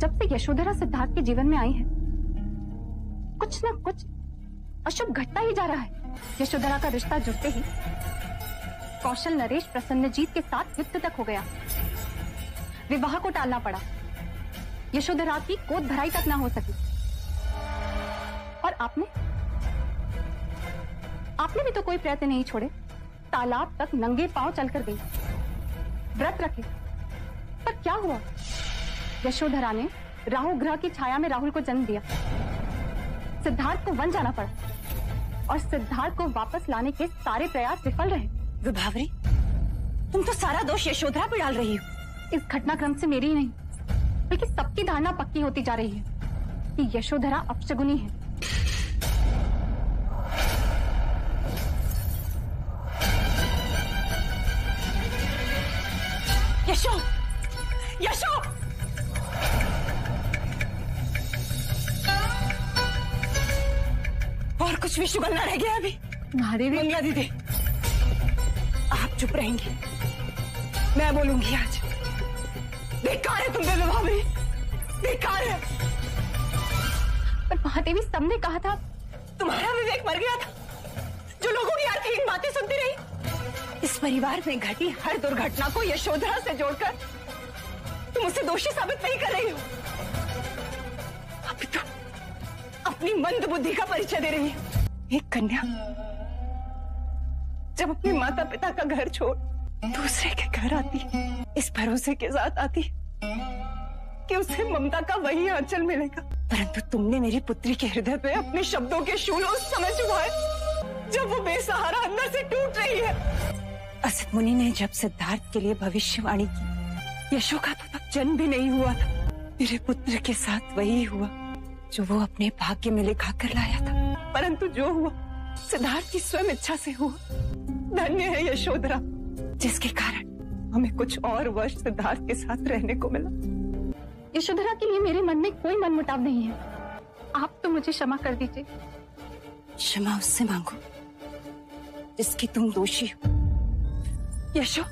जब से यशोधरा सिद्धार्थ के जीवन में आई है, कुछ ना कुछ अशुभ घटता ही जा रहा है। यशोधरा का रिश्ता जुड़ते ही कौशल नरेश प्रसन्नजीत के साथ युक्त तक हो गया। विवाह को टालना पड़ा, यशोधरा की गोद भराई तक ना हो सकी। और आपने भी तो कोई प्रयत्न नहीं छोड़े। तालाब तक नंगे पांव चलकर गई, व्रत रखे, पर क्या हुआ? यशोधरा ने राहु ग्रह की छाया में राहुल को जन्म दिया। सिद्धार्थ को वन जाना पड़ा और सिद्धार्थ को वापस लाने के सारे प्रयास विफल रहे। विभावरी, तुम तो सारा दोष यशोधरा पे डाल रही हो। इस घटनाक्रम से मेरी ही नहीं बल्कि सबकी धारणा पक्की होती जा रही है कि यशोधरा अपशगुनी है। यशो, यशो! और कुछ भी शुगल ना रह गया अभी। महादेवी, मंगला दीदी, आप चुप रहेंगी, मैं बोलूंगी आज। बेकार है तुम पे विभावरी, बेकार है। पर महादेवी, सबने कहा था। तुम्हारा विवेक मर गया था जो लोगों की अर्थहीन बातें सुनती रही। इस परिवार में घटी हर दुर्घटना को यशोधरा से जोड़कर तुम उसे दोषी साबित नहीं कर रही हो। अब तो अपनी मंद बुद्धि का परिचय दे रही है। एक कन्या जब अपने माता पिता का घर छोड़ दूसरे के घर आती है, इस भरोसे के साथ आती है कि उसे ममता का वही आंचल मिलेगा, परंतु तुमने मेरी पुत्री के हृदय पे अपने शब्दों के शूल उस समय चुभाए जब वो बेसहारा अंदर से टूट रही है। असित मुनि ने जब सिद्धार्थ के लिए भविष्यवाणी की, यशो का तो तब जन्म भी नहीं हुआ था। मेरे पुत्र के साथ वही हुआ जो वो अपने भाग्य में लिखा कर लाया था, परंतु जो हुआ सिद्धार्थ की स्वयं इच्छा से हुआ। धन्य है यशोधरा, जिसके कारण हमें कुछ और वर्ष सिद्धार्थ के साथ रहने को मिला। यशोधरा के लिए मेरे मन में कोई मनमुटाव नहीं है। आप तो मुझे क्षमा कर दीजिए। क्षमा उससे मांगो जिसकी तुम दोषी हो। यशो,